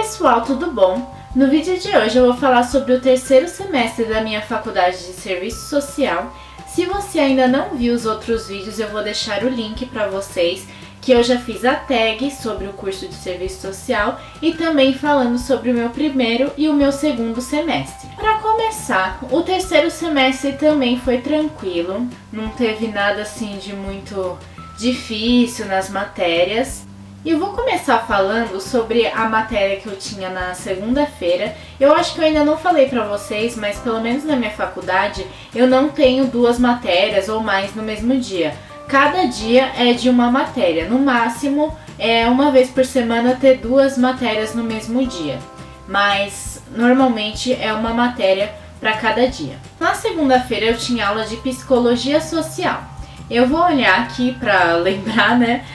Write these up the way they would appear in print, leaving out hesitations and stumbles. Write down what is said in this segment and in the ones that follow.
pessoal, tudo bom? No vídeo de hoje eu vou falar sobre o terceiro semestre da minha faculdade de Serviço Social. Se você ainda não viu os outros vídeos, eu vou deixar o link para vocês, que eu já fiz a tag sobre o curso de Serviço Social e também falando sobre o meu primeiro e o meu segundo semestre. Para começar, o terceiro semestre também foi tranquilo, não teve nada assim de muito difícil nas matérias. E eu vou começar falando sobre a matéria que eu tinha na segunda-feira. Eu acho que eu ainda não falei pra vocês, mas pelo menos na minha faculdade eu não tenho duas matérias ou mais no mesmo dia. Cada dia é de uma matéria, no máximo uma vez por semana ter duas matérias no mesmo dia. Mas normalmente é uma matéria para cada dia. Na segunda-feira eu tinha aula de Psicologia Social. Eu vou olhar aqui para lembrar, né,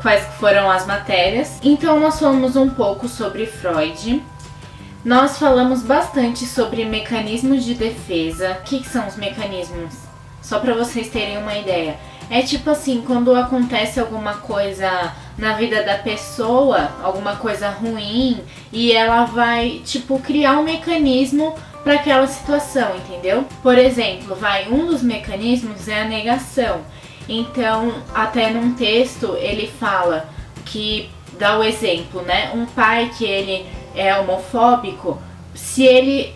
quais foram as matérias. Então nós falamos um pouco sobre Freud. Nós falamos bastante sobre mecanismos de defesa. O que são os mecanismos? Só para vocês terem uma ideia. É tipo assim, quando acontece alguma coisa na vida da pessoa, alguma coisa ruim, e ela vai, tipo, criar um mecanismo para aquela situação, entendeu? Por exemplo, um dos mecanismos é a negação. Então, até num texto ele fala que, dá o exemplo, né? Um pai que ele é homofóbico, se ele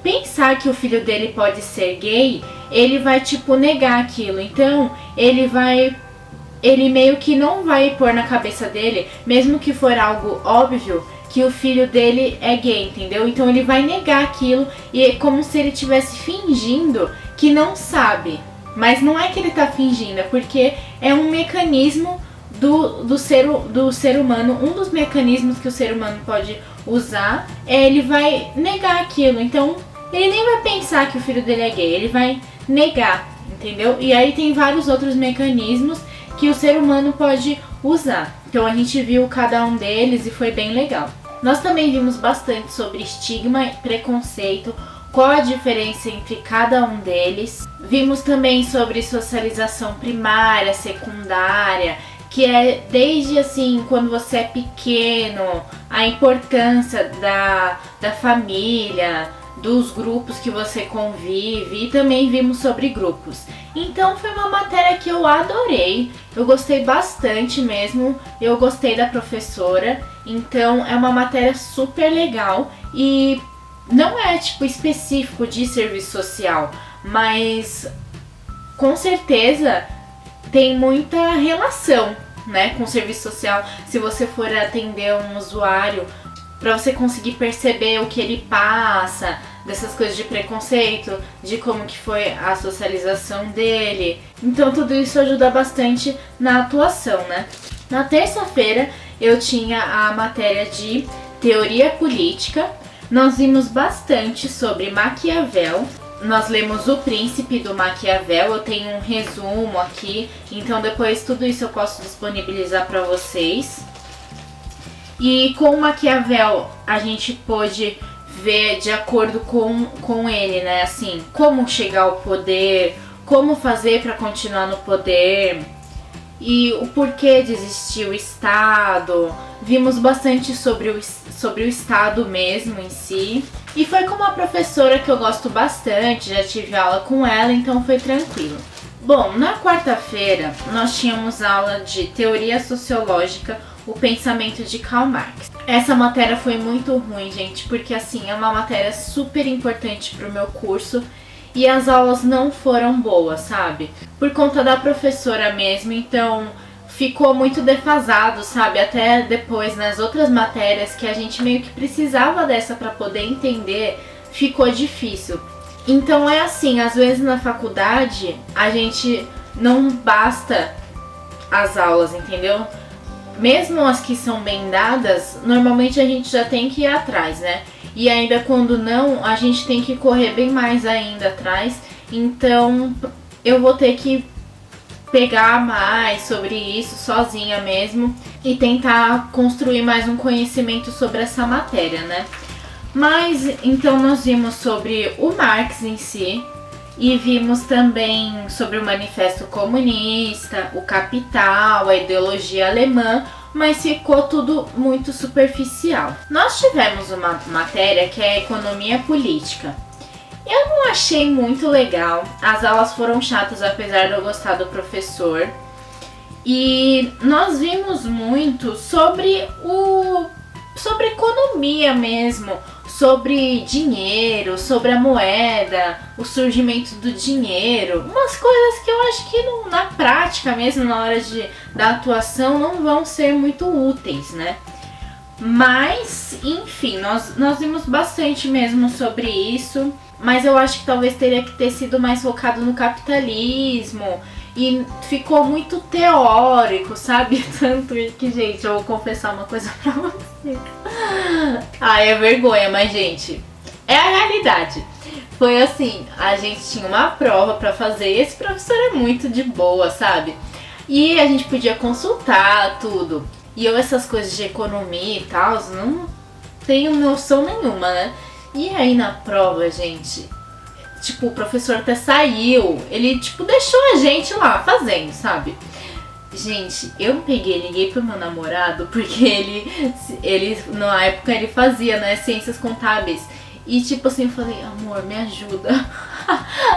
pensar que o filho dele pode ser gay, ele vai, tipo, negar aquilo. Então, ele meio que não vai pôr na cabeça dele, mesmo que for algo óbvio, que o filho dele é gay, entendeu? Então ele vai negar aquilo e é como se ele estivesse fingindo que não sabe. Mas não é que ele tá fingindo, é porque é um mecanismo do ser humano. Um dos mecanismos que o ser humano pode usar ele vai negar aquilo. Então ele nem vai pensar que o filho dele é gay, ele vai negar, entendeu? E aí tem vários outros mecanismos que o ser humano pode usar. Então a gente viu cada um deles e foi bem legal. Nós também vimos bastante sobre estigma e preconceito, qual a diferença entre cada um deles. Vimos também sobre socialização primária, secundária, que é desde assim, quando você é pequeno, a importância da família, dos grupos que você convive, e também vimos sobre grupos. Então foi uma matéria que eu adorei, eu gostei bastante mesmo, eu gostei da professora, então é uma matéria super legal e não é tipo específico de serviço social, mas com certeza tem muita relação, né, com o serviço social. Se você for atender um usuário, para você conseguir perceber o que ele passa, dessas coisas de preconceito, de como que foi a socialização dele. Então tudo isso ajuda bastante na atuação, né? Na terça-feira eu tinha a matéria de Teoria Política. Nós vimos bastante sobre Maquiavel. Nós lemos O Príncipe do Maquiavel, eu tenho um resumo aqui, então depois tudo isso eu posso disponibilizar para vocês. E com Maquiavel a gente pôde ver de acordo com ele, né, assim, como chegar ao poder, como fazer para continuar no poder e o porquê de existir o Estado. Vimos bastante sobre o Estado mesmo em si. E foi com uma professora que eu gosto bastante, já tive aula com ela, então foi tranquilo. Bom, na quarta-feira nós tínhamos aula de Teoria Sociológica, o pensamento de Karl Marx. Essa matéria foi muito ruim, gente, porque assim, é uma matéria super importante pro meu curso e as aulas não foram boas, sabe? Por conta da professora mesmo, então ficou muito defasado, sabe? Até depois nas outras matérias que a gente meio que precisava dessa para poder entender, ficou difícil. Então é assim, às vezes na faculdade a gente não basta as aulas, entendeu? Mesmo as que são bem dadas, normalmente a gente já tem que ir atrás, né? E ainda quando não, a gente tem que correr bem mais ainda atrás. Então eu vou ter que pegar mais sobre isso sozinha mesmo e tentar construir mais um conhecimento sobre essa matéria, né? Mas então nós vimos sobre o Marx em si, e vimos também sobre o Manifesto Comunista, o Capital, a ideologia alemã, mas ficou tudo muito superficial. Nós tivemos uma matéria que é economia política. Eu não achei muito legal, as aulas foram chatas apesar de eu gostar do professor. E nós vimos muito sobre economia mesmo, sobre dinheiro, sobre a moeda, o surgimento do dinheiro, umas coisas que eu acho que na prática mesmo, na hora da atuação, não vão ser muito úteis, né? Mas, enfim, nós vimos bastante mesmo sobre isso, mas eu acho que talvez teria que ter sido mais focado no capitalismo. E ficou muito teórico, sabe? Tanto que, gente, eu vou confessar uma coisa pra vocês. Ai, é vergonha, mas, gente, é a realidade. Foi assim, a gente tinha uma prova pra fazer e esse professor é muito de boa, sabe? E a gente podia consultar tudo. E eu, essas coisas de economia e tal, não tenho noção nenhuma, né? E aí na prova, gente... Tipo, o professor até saiu, ele, tipo, deixou a gente lá fazendo, sabe? Gente, eu liguei pro meu namorado, porque ele na época, ele fazia, né, ciências contábeis. E, tipo assim, eu falei, amor, me ajuda.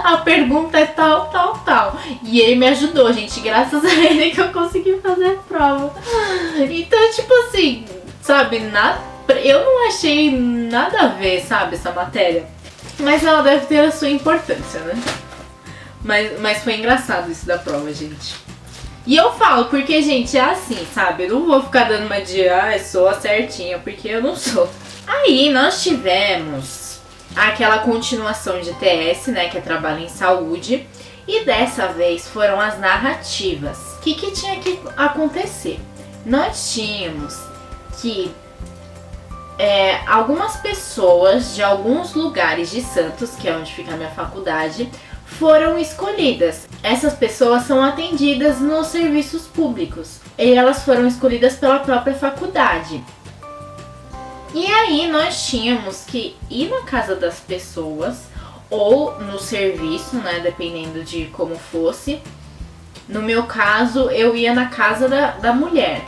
A pergunta é tal, tal, tal. E ele me ajudou, gente, graças a ele que eu consegui fazer a prova. Então, tipo assim, sabe, eu não achei nada a ver, sabe, essa matéria. Mas ela deve ter a sua importância, né? Mas foi engraçado isso da prova, gente. E eu falo, porque, gente, é assim, sabe? Eu não vou ficar dando uma de, sou a certinha, porque eu não sou. Aí nós tivemos aquela continuação de TS, né? Que é trabalho em saúde. E dessa vez foram as narrativas. O que tinha que acontecer? Nós tínhamos que... algumas pessoas de alguns lugares de Santos, que é onde fica a minha faculdade, foram escolhidas. Essas pessoas são atendidas nos serviços públicos e elas foram escolhidas pela própria faculdade. E aí nós tínhamos que ir na casa das pessoas ou no serviço, né, dependendo de como fosse. No meu caso, eu ia na casa da mulher.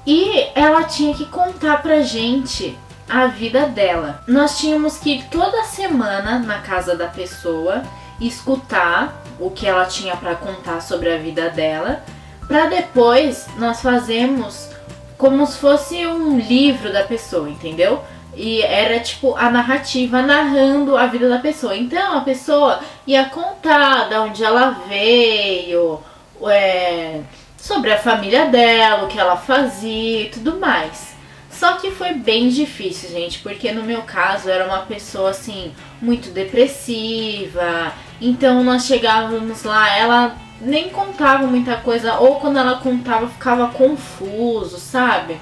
E ela tinha que contar pra gente a vida dela. Nós tínhamos que ir toda semana na casa da pessoa, escutar o que ela tinha pra contar sobre a vida dela, pra depois nós fazermos como se fosse um livro da pessoa, entendeu? E era tipo a narrativa narrando a vida da pessoa. Então a pessoa ia contar de onde ela veio, sobre a família dela, o que ela fazia e tudo mais. Só que foi bem difícil, gente, porque no meu caso era uma pessoa assim, muito depressiva. Então nós chegávamos lá, ela nem contava muita coisa, ou quando ela contava ficava confuso, sabe?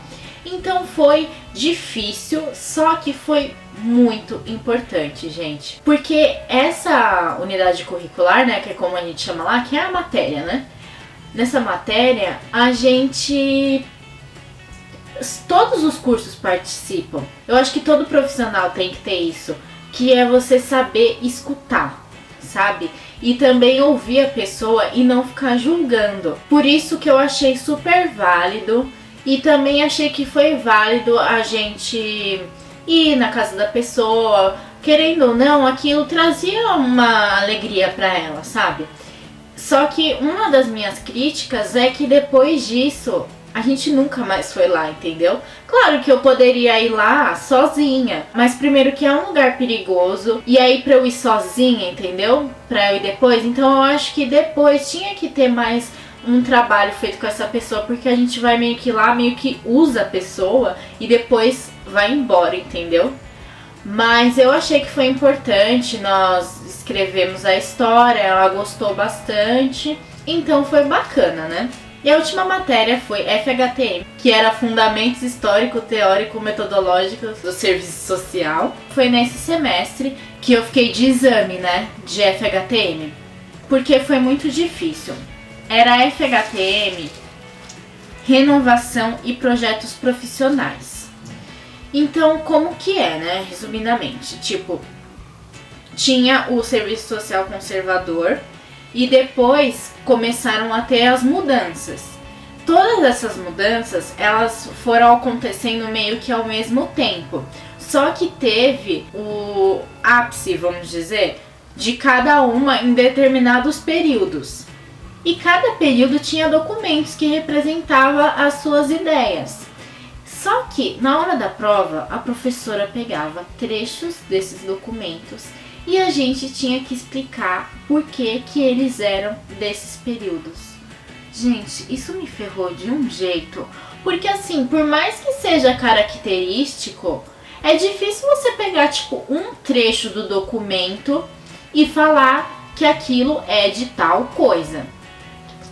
Então foi difícil, só que foi muito importante, gente. Porque essa unidade curricular, né, que é como a gente chama lá, que é a matéria, né? Nessa matéria, a gente... todos os cursos participam. Eu acho que todo profissional tem que ter isso, que é você saber escutar, sabe? E também ouvir a pessoa e não ficar julgando. Por isso que eu achei super válido e também achei que foi válido a gente ir na casa da pessoa. Querendo ou não, aquilo trazia uma alegria pra ela, sabe? Só que uma das minhas críticas é que depois disso a gente nunca mais foi lá, entendeu? Claro que eu poderia ir lá sozinha, mas primeiro que é um lugar perigoso, e aí pra eu ir sozinha, entendeu? Pra eu ir depois, então eu acho que depois tinha que ter mais um trabalho feito com essa pessoa, porque a gente vai meio que lá, meio que usa a pessoa e depois vai embora, entendeu? Mas eu achei que foi importante, nós escrevemos a história, ela gostou bastante, então foi bacana, né? E a última matéria foi FHTM, que era Fundamentos Histórico-Teórico-Metodológicos do Serviço Social. Foi nesse semestre que eu fiquei de exame, né, de FHTM, porque foi muito difícil. Era FHTM, Renovação e Projetos Profissionais. Então, como que é, né, resumidamente? Tipo, tinha o Serviço Social Conservador, e depois começaram a ter as mudanças. Todas essas mudanças, elas foram acontecendo meio que ao mesmo tempo. Só que teve o ápice, vamos dizer, de cada uma em determinados períodos. E cada período tinha documentos que representavam as suas ideias. Só que na hora da prova, a professora pegava trechos desses documentos e a gente tinha que explicar por que eles eram desses períodos. Gente, isso me ferrou de um jeito, porque assim, por mais que seja característico, é difícil você pegar tipo um trecho do documento e falar que aquilo é de tal coisa.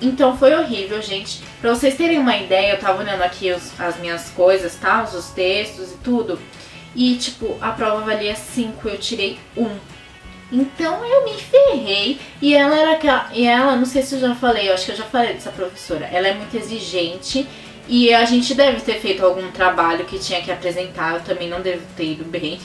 Então foi horrível, gente. Pra vocês terem uma ideia, eu tava olhando aqui as minhas coisas, tá? Os textos e tudo. E tipo, a prova valia 5, eu tirei 1. Então eu me ferrei. E ela era aquela. E ela, não sei se eu já falei, eu acho que eu já falei dessa professora. Ela é muito exigente. E a gente deve ter feito algum trabalho que tinha que apresentar. Eu também não devo ter ido bem.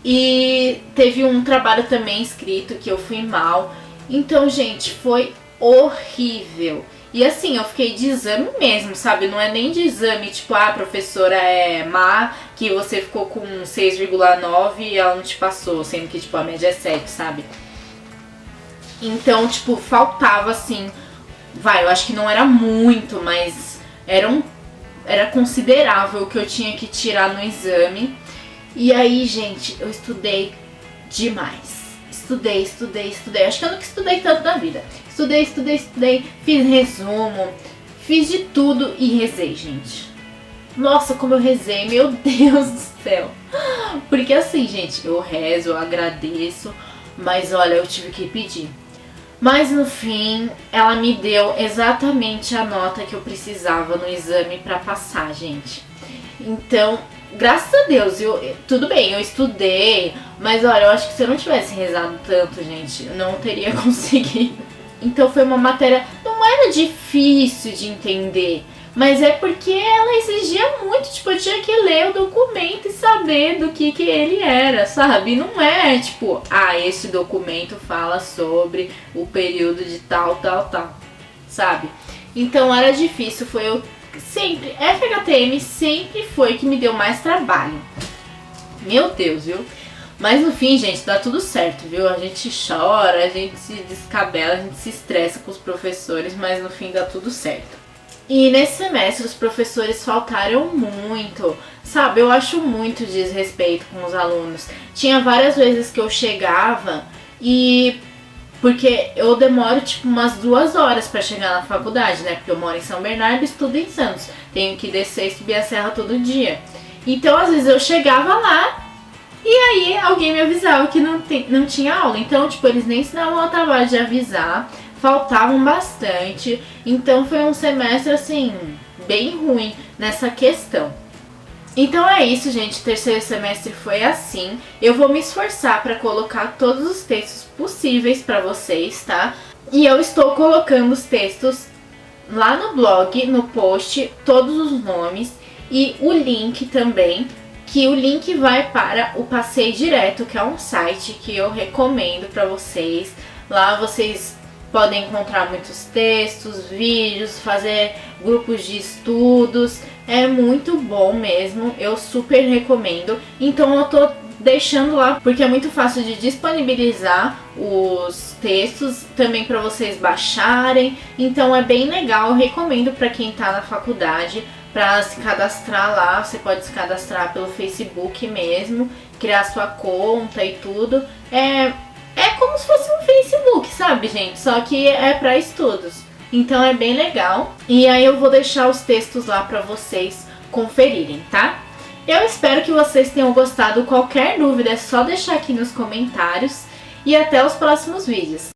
E teve um trabalho também escrito que eu fui mal. Então, gente, foi horrível. E assim, eu fiquei de exame mesmo, sabe? Não é nem de exame, tipo, a professora é má, que você ficou com 6,9 e ela não te passou, sendo que, tipo, a média é 7, sabe? Então, tipo, faltava, assim, eu acho que não era muito, mas era considerável o que eu tinha que tirar no exame. E aí, gente, eu estudei demais. Estudei. Acho que eu nunca estudei tanto na vida. Estudei. Fiz resumo. Fiz de tudo e rezei, gente. Nossa, como eu rezei, meu Deus do céu. Porque assim, gente, eu rezo, eu agradeço. Mas olha, eu tive que pedir. Mas no fim, ela me deu exatamente a nota que eu precisava no exame pra passar, gente. Então, graças a Deus, tudo bem, eu estudei, mas olha, eu acho que se eu não tivesse rezado tanto, gente, eu não teria conseguido. Então foi uma matéria, não era difícil de entender, mas é porque ela exigia muito, tipo, eu tinha que ler o documento e saber do que ele era, sabe? Não é tipo, esse documento fala sobre o período de tal, sabe? Então era difícil, sempre, FHTM sempre foi que me deu mais trabalho. Meu Deus, viu? Mas no fim, gente, dá tudo certo, viu? A gente chora, a gente se descabela, a gente se estressa com os professores, mas no fim dá tudo certo. E nesse semestre os professores faltaram muito, sabe? Eu acho muito desrespeito com os alunos. Tinha várias vezes que eu chegava e... Porque eu demoro tipo umas 2 horas pra chegar na faculdade, né? Porque eu moro em São Bernardo e estudo em Santos. Tenho que descer e subir a serra todo dia. Então às vezes eu chegava lá e aí alguém me avisava que não tinha aula. Então tipo, eles nem se davam ao trabalho de avisar. Faltavam bastante. Então foi um semestre assim, bem ruim nessa questão. Então é isso, gente, o terceiro semestre foi assim. Eu vou me esforçar para colocar todos os textos possíveis para vocês, tá? E eu estou colocando os textos lá no blog, no post, todos os nomes e o link também, que o link vai para o Passei Direto, que é um site que eu recomendo para vocês. Lá vocês podem encontrar muitos textos, vídeos, fazer grupos de estudos. É muito bom mesmo, eu super recomendo. Então eu tô deixando lá porque é muito fácil de disponibilizar os textos, também para vocês baixarem. Então é bem legal, eu recomendo para quem tá na faculdade para se cadastrar lá. Você pode se cadastrar pelo Facebook mesmo, criar sua conta e tudo. É como se fosse um Facebook, sabe, gente? Só que é para estudos. Então é bem legal. E aí eu vou deixar os textos lá para vocês conferirem, tá? Eu espero que vocês tenham gostado. Qualquer dúvida é só deixar aqui nos comentários. E até os próximos vídeos.